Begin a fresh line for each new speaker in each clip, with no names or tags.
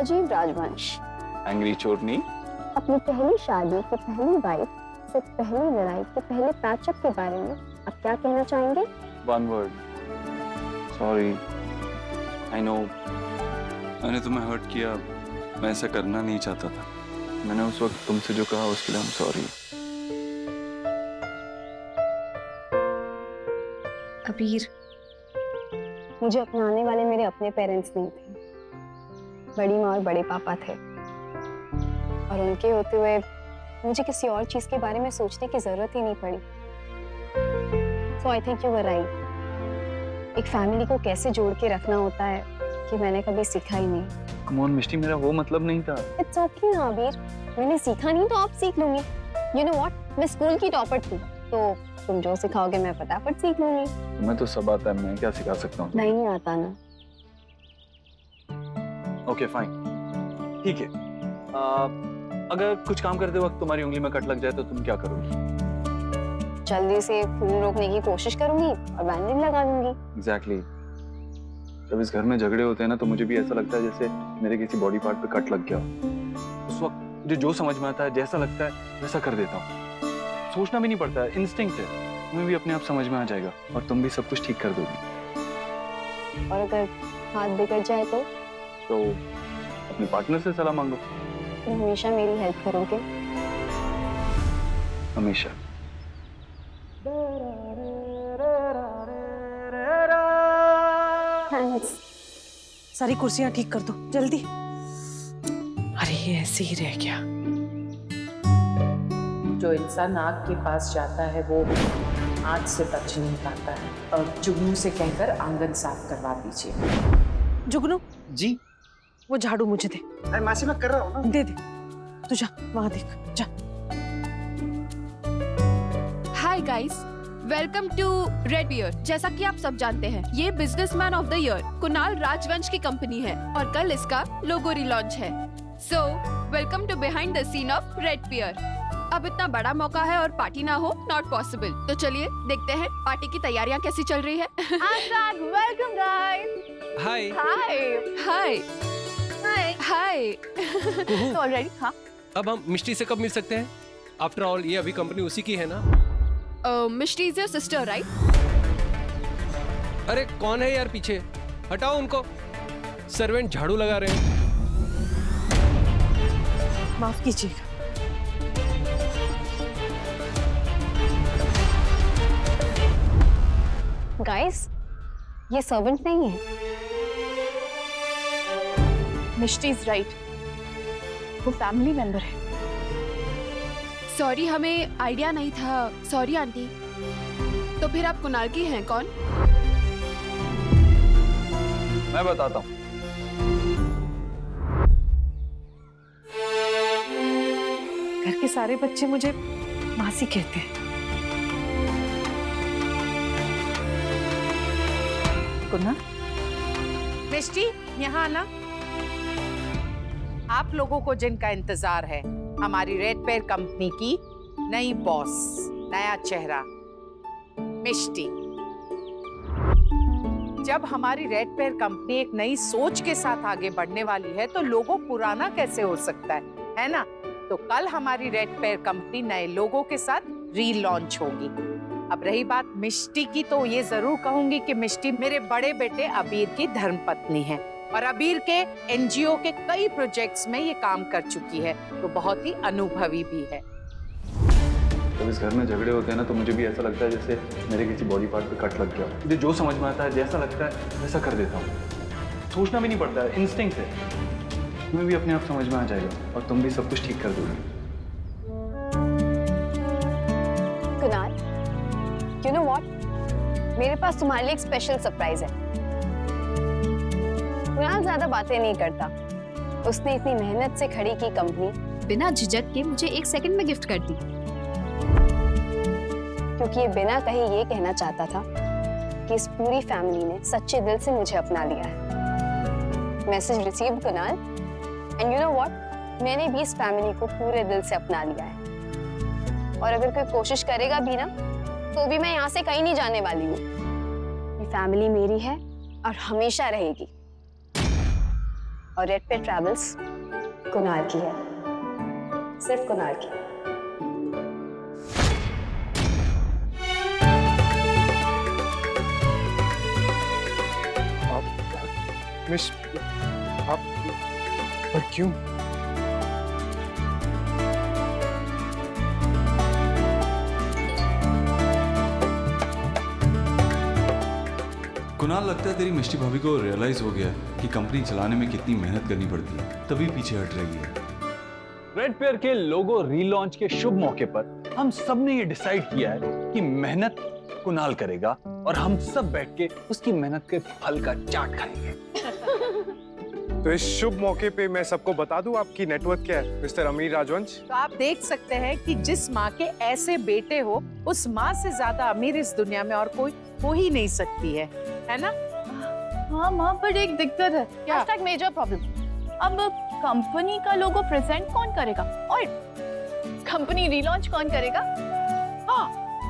राजीव राजवंश।
एंग्री चोरनी।
अपनी पहली शादी की पहली वाइफ से पहली लड़ाई के पहले पैचअप के बारे में आप क्या कहना चाहेंगे?
One word. Sorry. I know. मैंने तुम्हें हर्ट किया। मैं ऐसा करना नहीं चाहता था। मैंने उस वक्त तुमसे जो कहा उसके लिए I'm sorry.
अबीर, मुझे अपनाने वाले मेरे अपने पेरेंट्स नहीं थे, बड़ी माँ और बड़े पापा थे, और उनके होते हुए मुझे किसी और चीज के बारे में सोचने की जरूरत ही नहीं पड़ी। So I think you were right. एक फैमिली को कैसे जोड़ के रखना होता है कि मैंने कभी सीखा ही नहीं।
Come on, मिष्टी, मेरा वो मतलब नहीं था।
It's okay ना अबीर, मैंने सीखा नहीं तो आप सीख लूंगी। You know what? मैं स्कूल की टॉपर थी, तो तुम जो सिखाओगे मैं फटाफट सीख लूंगी।
तुम्हें तो सब आता है, मैं क्या सिखा सकता हूँ?
नहीं आता ना।
ओके फाइन, ठीक है। अगर कुछ काम करते वक्त तुम्हारी उंगली में कट लग जाए तो तुम क्या करोगी?
जल्दी से खून रोकने की कोशिश करूंगी और बैंडेज लगा लूंगी।
एग्जैक्टली। जब इस घर में झगड़े होते हैं ना तो मुझे भी ऐसा लगता है जैसे मेरे किसी बॉडी पार्ट पे कट लग गया। उस वक्त मुझे जो समझ में आता है, जैसा लगता है वैसा कर देता हूँ। सोचना भी नहीं पड़ता है, इंस्टिंक्ट है। तुम्हें भी अपने आप समझ में आ जाएगा और तुम भी सब कुछ ठीक कर दोगी।
और अगर हाथ बिगड़ जाए तो
अपने पार्टनर से सलाह मांगो।
तुम हमेशा मेरी हेल्प करोगे?
हमेशा।
थैंक्स।
सारी कुर्सियां ठीक कर दो जल्दी। अरे ये ऐसे ही रह गया।
जो इंसान आग के पास जाता है वो आग से बच नहीं पाता है। और जुगनू से कहकर आंगन साफ करवा दीजिए।
जुगनू
जी।
वो झाड़ू मुझे दे।
अरे मासी मैं कर रहा हूँ ना।
दे दे, तू जा वहां देख जा।
Hi guys, welcome to Red Bear. जैसा कि आप सब जानते हैं, ये businessman of the year Kunal Rajvansh की कंपनी है और कल इसका लोगो रिलॉन्च है। So welcome to behind the scene of Red Bear. अब इतना बड़ा मौका है और पार्टी ना हो नॉट पॉसिबल। तो चलिए देखते हैं पार्टी की तैयारियां कैसी चल रही है।
Welcome guys.
Hi.
Hi hi hi hi. तो ऑलरेडी हाँ।
अब हम मिष्टी से कब मिल सकते हैं? आफ्टर ऑल ये अभी कंपनी उसी की है ना?
मिष्टी इज योर सिस्टर राइट?
अरे कौन है यार पीछे? हटाओ उनको, सर्वेंट झाड़ू लगा रहे हैं।
माफ कीजिएगा।
गाइस, ये सर्वेंट नहीं है।
मिष्टी इज राइट, वो फैमिली मेंबर है। सॉरी, हमें आइडिया नहीं था। Sorry aunty. तो फिर आप कुणाल की हैं कौन?
मैं बताता हूँ।
घर के सारे बच्चे मुझे मासी कहते हैं। कुणाल,
मिष्टी यहाँ आना। आप लोगों को जिनका इंतजार है, हमारी रेड पेयर कंपनी की नई बॉस, नया चेहरा मिष्टी। जब हमारी रेड पेयर कंपनी एक नई सोच के साथ आगे बढ़ने वाली है तो लोगो पुराना कैसे हो सकता है ना? तो कल हमारी रेड पेयर कंपनी नए लोगों के साथ रीलॉन्च होगी। अब रही बात मिष्टी की, तो ये जरूर कहूंगी कि मिष्टी मेरे बड़े बेटे अबीर की धर्मपत्नी है और अबीर के एनजीओ के कई प्रोजेक्ट्स में ये काम कर चुकी है, तो बहुत ही अनुभवी भी है।
जब इस घर में झगड़े होते हैं ना तो मुझे भी ऐसा लगता है जैसे मेरे किसी बॉडी पार्ट पे कट लग गया। मुझे जो समझ में आता है, जैसा लगता है वैसा कर देता हूँ। सोचना भी नहीं पड़ता है, इंस्टिंक्ट है। तुम्हें भी अपने आप समझ में आ जाएगा और तुम भी सब कुछ ठीक कर दोगे।
Kunal, you know what? मेरे पास तुम्हारे लिए एक स्पेशल सरप्राइज है। कुणाल ज्यादा बातें नहीं करता। उसने इतनी मेहनत से खड़ी की कंपनी
बिना झिझक के मुझे 1 सेकंड में गिफ्ट कर दी,
क्योंकि ये बिना कहे ये कहना चाहता था कि इस पूरी फैमिली ने सच्चे दिल से मुझे अपना लिया है। Message received Kunal, and you know what, मैंने भी इस फैमिली को पूरे दिल से अपना लिया है। और अगर कोई कोशिश करेगा भी ना तो भी मैं यहाँ से कहीं नहीं जाने वाली हूँ। ये फैमिली मेरी है और हमेशा रहेगी। और रेड पेयर ट्रैवल्स कुणाल की है, सिर्फ कुणाल की।
मिस, आप पर क्यों?
कुणाल, लगता है तेरी मिष्टी भाभी को रियलाइज हो गया कि कंपनी चलाने में कितनी मेहनत करनी पड़ती है, तभी पीछे हट रही है।
रेड पेयर के लोगो रीलॉन्च के शुभ मौके पर हम सब ने ये डिसाइड किया है कि मेहनत कुणाल करेगा और हम सब बैठ के उसकी मेहनत के फल का चाट खाएंगे।
तो इस शुभ मौके पे मैं सबको बता दूं आपकी नेटवर्थ क्या है, मिस्टर अमीर राजवंश।
तो आप देख सकते हैं कि जिस माँ के ऐसे बेटे हो, उस माँ से ज्यादा अमीर इस दुनिया में और कोई हो ही नहीं सकती है ना?
हाँ माँ, पर एक दिक्कत है।
क्या?
Major problem. अब कंपनी का लोगो प्रेजेंट कौन करेगा और कंपनी रीलॉन्च कौन करेगा?
हाँ,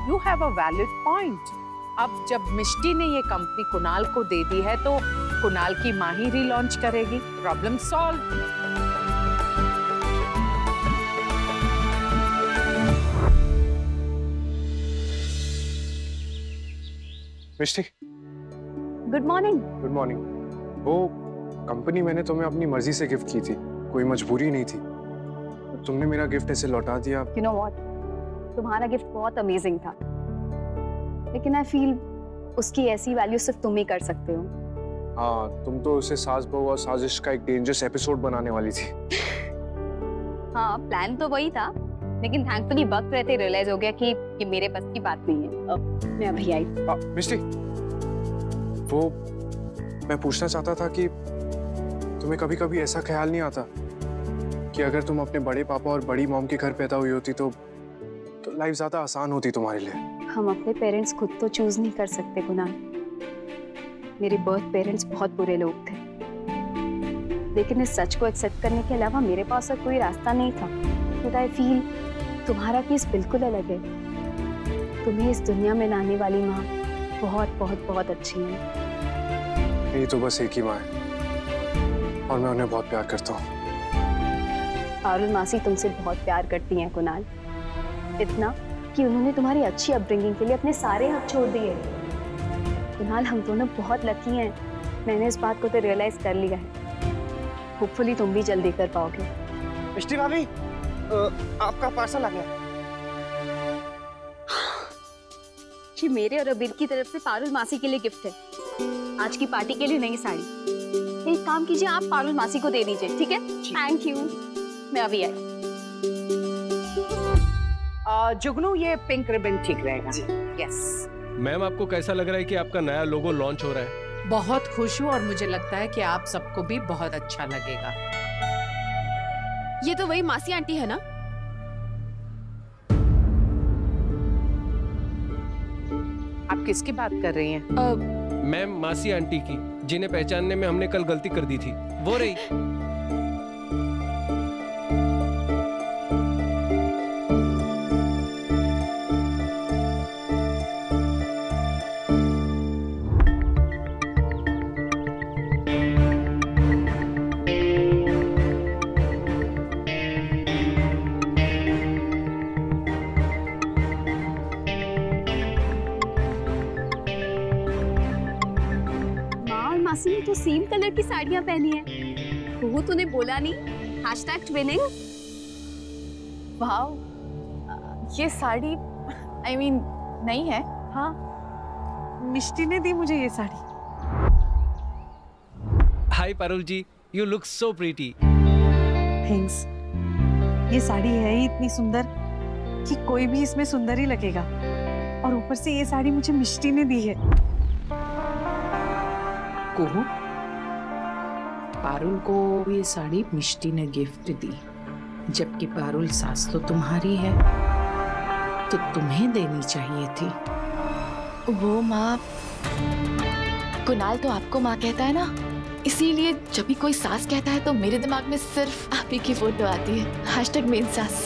you have a valid point. अब जब मिष्टी ने ये कंपनी कुणाल को दे दी है तो कुणाल की माँ ही रीलॉन्च करेगी। Problem solve.
Mishti,
good morning.
Good morning. वो कंपनी मैंने तुम्हें अपनी मर्जी से गिफ्ट की थी, कोई मजबूरी नहीं थी। तुमने मेरा गिफ्ट ऐसे लौटा दिया।
यू नो व्हाट, तुम्हारा गिफ्ट बहुत अमेजिंग था, लेकिन आई फील उसकी ऐसी वैल्यू सिर्फ तुम ही कर सकते हो।
हाँ, तुम तो उसे सास बहू और साजिश का एक डेंजरस एपिसोड बनाने वाली थी।
हाँ, प्लान तो वही था, लेकिन थैंकफुली वक्त रहते रियलाइज हो गया कि ये मेरे बस की बात नहीं है। मैं अभी आई।
मिष्टी, वो मैं पूछना चाहता था कि तुम्हें कभी कभी ऐसा ख्याल नहीं आता कि अगर तुम अपने बड़े पापा और बड़ी मॉम के घर पैदा हुई होती तो लाइफ ज्यादा आसान होती तुम्हारे लिए।
हम अपने पेरेंट्स खुद तो चूज नहीं कर सकते कुणाल। मेरे बर्थ पेरेंट्स बहुत बुरे लोग थे, लेकिन इस सच को एक्सेप्ट करने के अलावा मेरे पास और कोई रास्ता नहीं था। बट आई फील तुम्हारा केस बिल्कुल अलग है। तुम्हें इस दुनिया में लाने वाली माँ बहुत बहुत बहुत अच्छी है।
मेरी तो बस एक ही माँ है और मैं उन्हें बहुत प्यार करता हूँ।
पारुल मासी तुमसे बहुत प्यार करती हैं कुणाल, इतना कि उन्होंने तुम्हारी अच्छी अपब्रिंगिंग के लिए अपने सारे हक छोड़ दिए। कुणाल, हम दोनों बहुत लकी हैं। मैंने इस बात को तो रियलाइज कर लिया है। होपफुली तुम भी जल्दी कर पाओगे।
मिष्टी भाभी, आपका पार्सल आ गया।
ये मेरे और अबीर की तरफ से पारुल मासी के लिए गिफ्ट है। आज की पार्टी के लिए नई साड़ी। एक काम कीजिए, आप पारुल मासी को दे दीजिए, ठीक है? Thank you. मैं अभी आई।
जुगनू, ये पिंक रिबन ठीक रहेगा। यस।
मैम, आपको कैसा लग रहा है कि आपका नया लोगो लॉन्च हो रहा है?
बहुत खुश हूँ और मुझे लगता है कि आप सबको भी बहुत अच्छा लगेगा।
ये तो वही मासी आंटी है ना?
आप किसकी बात कर रही हैं?
मैम, मासी आंटी की, जिन्हें पहचानने में हमने कल गलती कर दी थी, वो रही।
मासी ने तो सेम कलर की साड़ियां पहनी है। वो तूने बोला नहीं? Hashtag twinning.
वाओ, ये साड़ी आई मीन नहीं है।
हाँ, मिष्टी ने दी मुझे ये sari.
Hi Parul ji, you look so pretty.
Thanks. ये साड़ी है ही इतनी सुंदर कि कोई भी इसमें सुंदर ही लगेगा, और ऊपर से ये साड़ी मुझे मिष्टी ने दी है।
कुहू, पारुल को ये साड़ी मिष्टी ने गिफ्ट दी, जबकि पारुल सास तो तुम्हारी है, तो तुम्हें देनी चाहिए थी।
वो माँ, कुणाल तो आपको माँ कहता है ना, इसीलिए जब भी कोई सास कहता है तो मेरे दिमाग में सिर्फ आप ही की फोटो आती है। हैशटैग मेन सास।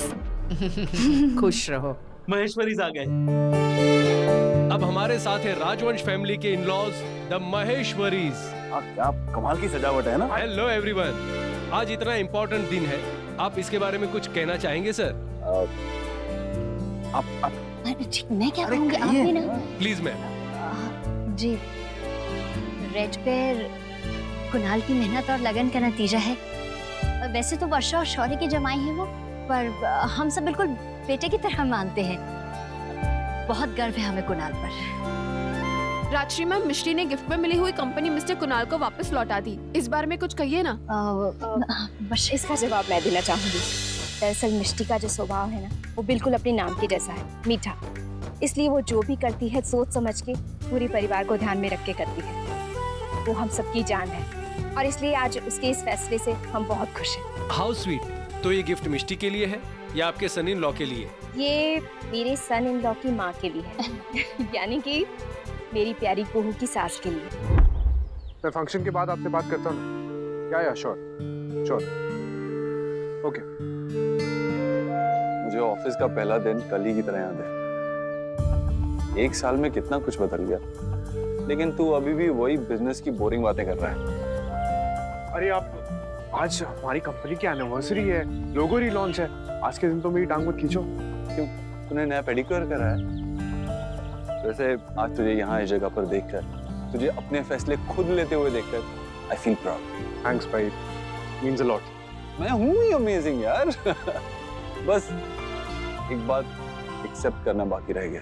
खुश रहो।
महेश्वरीज आ गए। अब हमारे साथ है राजवंश फैमिली के इन-लॉज द महेश्वरीज।
क्या कमाल की सजावट है ना।
हेलो एवरीवन, आज इतना इम्पोर्टेंट दिन है, आप इसके बारे में कुछ कहना चाहेंगे सर?
मैं क्या कहूँगी, आप भी ना।
Please ma'am.
जी, रेड पेयर कुणाल की मेहनत और लगन का नतीजा है। वैसे तो वर्षा और शौर्य की जमाई है वो, पर हम सब बिल्कुल बेटे की तरह मानते हैं। बहुत गर्व है हमें कुणाल पर।
राजश्री मैम, मिश्री ने गिफ्ट में मिली हुई कंपनी मिस्टर कुणाल को वापस लौटा दी। इस बारे में कुछ कहिए ना।
बस इसका जवाब मैं देना चाहूंगी। दरअसल मिष्टी का जो स्वभाव है ना, वो बिल्कुल अपने नाम के जैसा है, मीठा। इसलिए वो जो भी करती है सोच समझ के पूरे परिवार को ध्यान में रख के करती है। वो हम सबकी जान है और इसलिए आज उसके इस फैसले से हम बहुत खुश हैं।
How sweet. तो ये गिफ्ट मिष्टी के लिए है या आपके सन इन लॉ के लिए?
ये मेरे सन इन लॉ की माँ के लिए है यानी कि मेरी प्यारी बहू की सास के लिए।
मैं फंक्शन के बाद आपसे बात करता हूँ। या श्योर। ओके।
मुझे ऑफिस का पहला दिन कल ही की तरह याद है। 1 साल में कितना कुछ बदल गया, लेकिन तू अभी भी वही बिजनेस की बोरिंग बातें कर रहा है।
अरे आप, आज हमारी कंपनी की एनिवर्सरी है, लोगो रीलॉन्च है। आज के दिन तो मेरी टांग मत खींचो।
क्यों, तूने नया पेडिक्योर करा है? वैसे आज तुझे यहाँ इस जगह पर देखकर, तुझे अपने फैसले खुद लेते हुए देखकर, आई फील प्राउड।
थैंक्स भाई, मीन्स अ लॉट।
मैं हूँ ही अमेजिंग यार। बस एक बात एक्सेप्ट करना बाकी रह गया।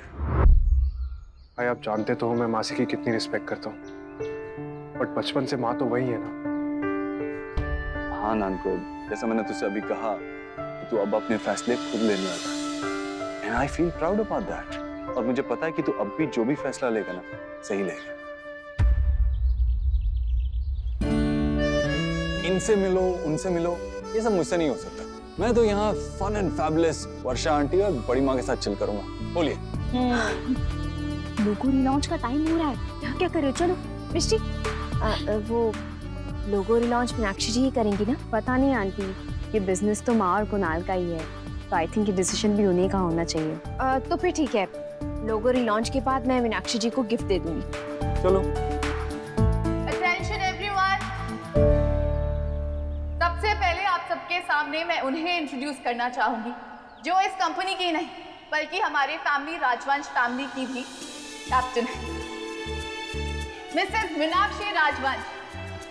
भाई आप जानते तो हो मैं मासी की कितनी रिस्पेक्ट करता हूँ, बट बचपन से माँ तो वही है ना।
हाँ नानको, जैसा मैंने तुझसे अभी कहा, तू अब अपने फैसले खुद लेने वाला है। And I feel proud about that. और मुझे पता है कि तू अब भी जो भी फैसला लेगा ना, सही लेगा। इनसे मिलो, उनसे मिलो, ये सब मुझसे नहीं हो सकता। मैं तो यहाँ fun and fabulous Varsha aunty और बड़ी माँ के साथ चिल करूंगा। बोलिए।
लोगो रिलॉन्च का टाइम हो रहा है, क्या करें? चलो मिष्टी, वो लोगो रिलॉन्च मीनाक्षी जी ही करेंगी ना? पता नहीं आंटी, ये बिजनेस तो माँ और कुणाल का ही है, तो आई थिंक ये डिसीजन भी उन्हीं का होना चाहिए। तो फिर ठीक है, लोगो रिलॉन्च के बाद मैं मीनाक्षी जी को गिफ्ट दे दूंगी।
चलो।
अटेंशन एवरीवन, सबसे पहले आप सबके सामने मैं उन्हें इंट्रोड्यूस करना चाहूंगी जो इस कंपनी की नहीं बल्कि हमारे फैमिली राजवंश फैमिली की भी कैप्टन है। मिसेस मीनाक्षी राजवंश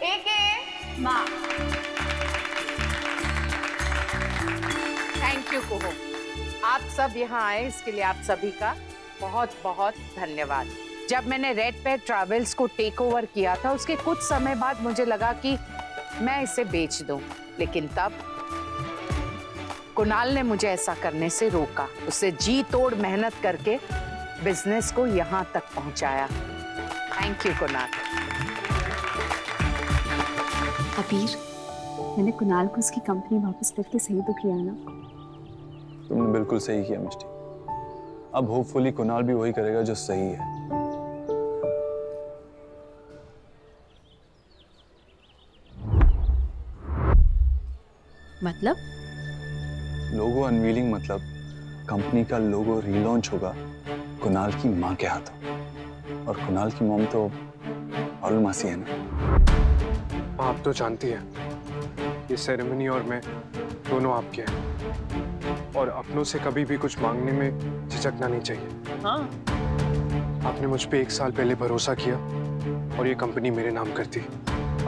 AKA माँ।
थैंक यू कुहू, आप सब यहाँ आए इसके लिए आप सभी का बहुत बहुत धन्यवाद। जब मैंने रेड पेयर ट्रैवल्स को टेक ओवर किया था, उसके कुछ समय बाद मुझे लगा कि मैं इसे बेच दूं, लेकिन तब कुणाल ने मुझे ऐसा करने से रोका। उसे जी तोड़ मेहनत करके बिजनेस को यहाँ तक पहुँचाया। Thank you Kunal.
अबीर, मैंने कुणाल को उसकी कंपनी वापस करके सही तो किया ना?
तुमने बिल्कुल सही किया मिष्टी। अब होपफुली कुणाल भी वही करेगा जो सही है।
मतलब?
लोगो अनवीलिंग मतलब कंपनी का लोगो रीलॉन्च होगा कुणाल की माँ के हाथों। और कुणाल की मॉम तो अरुण मासी है ना।
आप तो जानती हैं ये सेरेमनी और मैं दोनों आपके हैं, और अपनों से कभी भी कुछ मांगने में झिझकना नहीं चाहिए।
हाँ।
आपने मुझ पे 1 साल पहले भरोसा किया और ये कंपनी मेरे नाम करती।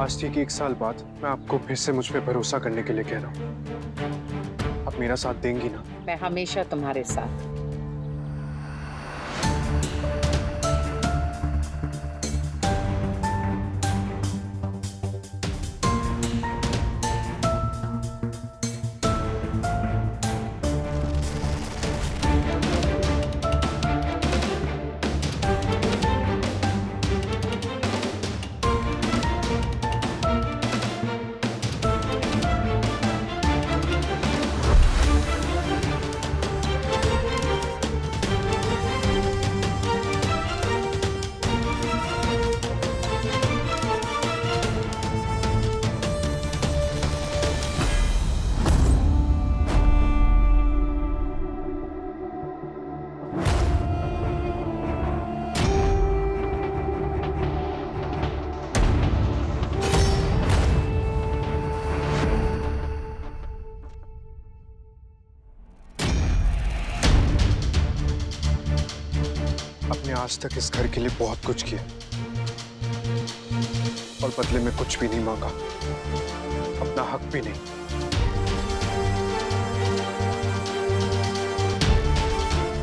आज ठीक 1 साल बाद मैं आपको फिर से मुझ पे भरोसा करने के लिए कह रहा हूँ। आप मेरा साथ देंगी ना?
मैं हमेशा तुम्हारे साथ।
आपने आज तक इस घर के लिए बहुत कुछ किया और बदले में कुछ भी नहीं मांगा, अपना हक भी नहीं।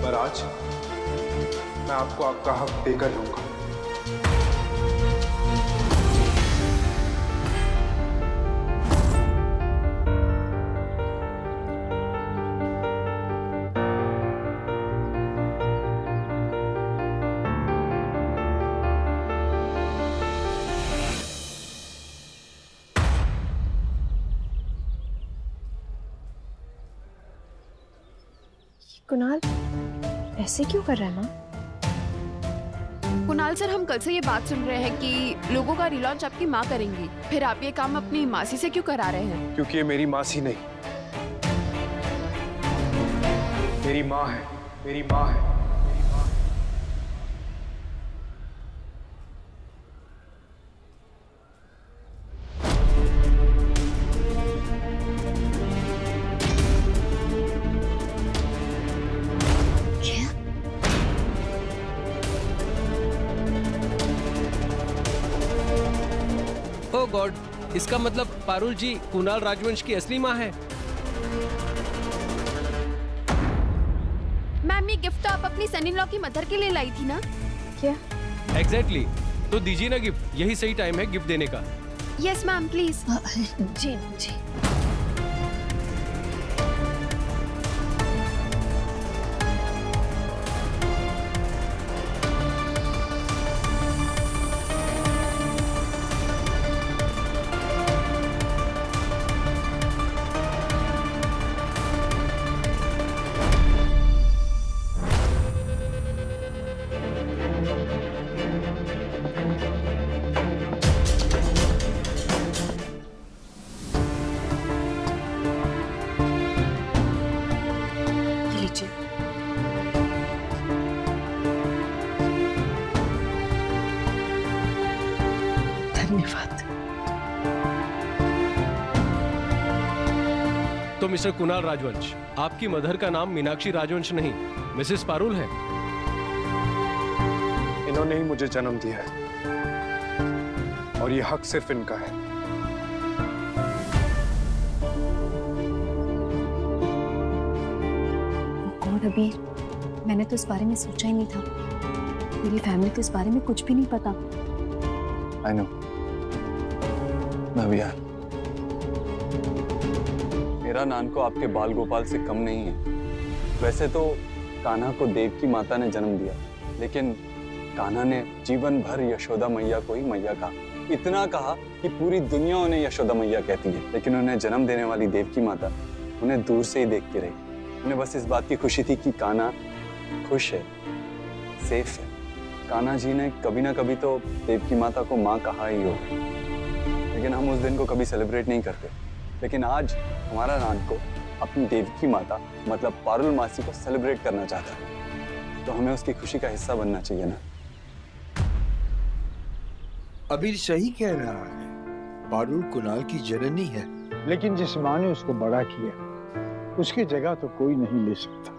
पर आज मैं आपको आपका हक देकर लूंगा।
कुणाल ऐसे क्यों कर रहा है माँ?
कुणाल सर, हम कल से ये बात सुन रहे हैं कि लोगों का रिलॉन्च आपकी माँ करेंगी, फिर आप ये काम अपनी मासी से क्यों करा रहे हैं?
क्योंकि ये मेरी मासी नहीं, मेरी माँ है, मेरी माँ है।
ओ गॉड, इसका मतलब पारुल जी कुणाल राजवंश की असली माँ है।
मैम, ये गिफ्ट तो आप अपनी सन इन लॉ की मदर के लिए लाई थी ना?
क्या?
एग्जैक्टली, तो दीजिए ना गिफ्ट, यही सही टाइम है गिफ्ट देने का।
Yes ma'am, please.
जी जी।
धन्यवाद।
तो मिस्टर कुणाल राजवंश, आपकी मदर का नाम मीनाक्षी राजवंश नहीं, मिसेस पारुल है।
इन्होंने ही मुझे जन्म दिया है और ये हक सिर्फ इनका है।
गॉड अबीर, मैंने तो इस बारे में सोचा ही नहीं था। मेरी फैमिली को इस बारे में कुछ भी नहीं पता।
I know. मैं भी यार, मेरा नानको आपके बाल गोपाल से कम नहीं है। वैसे तो कान्हा को देव की माता ने जन्म दिया, लेकिन कान्हा ने जीवन भर यशोदा मैया को ही मैया कहा। इतना कहा कि पूरी दुनिया उन्हें यशोदा मैया कहती है, लेकिन उन्हें जन्म देने वाली देव की माता उन्हें दूर से ही देखती रही। उन्हें बस इस बात की खुशी थी कि कान्हा खुश है, सेफ है। कान्हा जी ने कभी ना कभी तो देव की माता को माँ कहा ही होगा, लेकिन हम उस दिन को कभी सेलिब्रेट नहीं करते। लेकिन आज हमारा नानको अपनी देव की माता मतलब पारुल मासी को सेलिब्रेट करना चाहता है, तो हमें उसकी खुशी का हिस्सा बनना चाहिए ना।
अबीर सही कह रहा है, पारुल कुणाल की जननी है,
लेकिन जिस माँ ने उसको बड़ा किया उसकी जगह तो कोई नहीं ले सकता,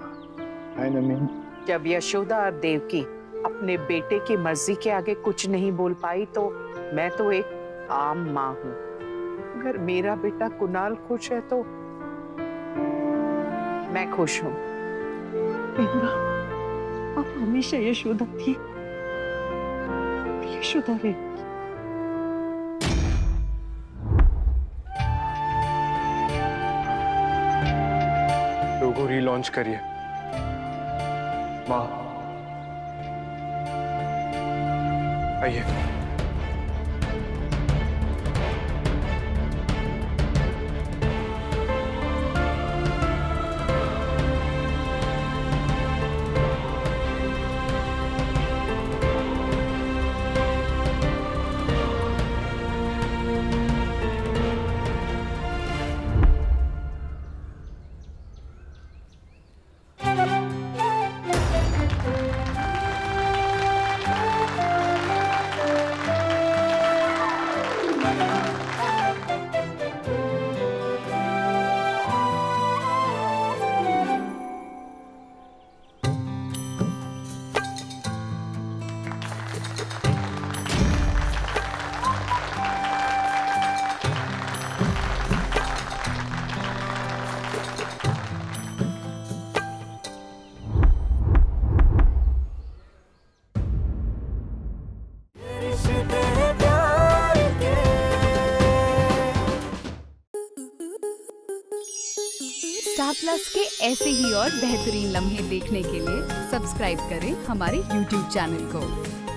है ना मीन?
जब यशोदा और देवकी अपने बेटे की मर्जी के आगे कुछ नहीं बोल पाई, तो मैं तो एक आम माँ हूँ। अगर मेरा बेटा कुणाल खुश है तो मैं खुश हूँ।
आप हमेशा यशोदा थी, यशोदा रहेगी।
लोगो रीलॉन्च करिए। माँ आइए।
स्टार प्लस के ऐसे ही और बेहतरीन लम्हे देखने के लिए सब्सक्राइब करें हमारे YouTube चैनल को।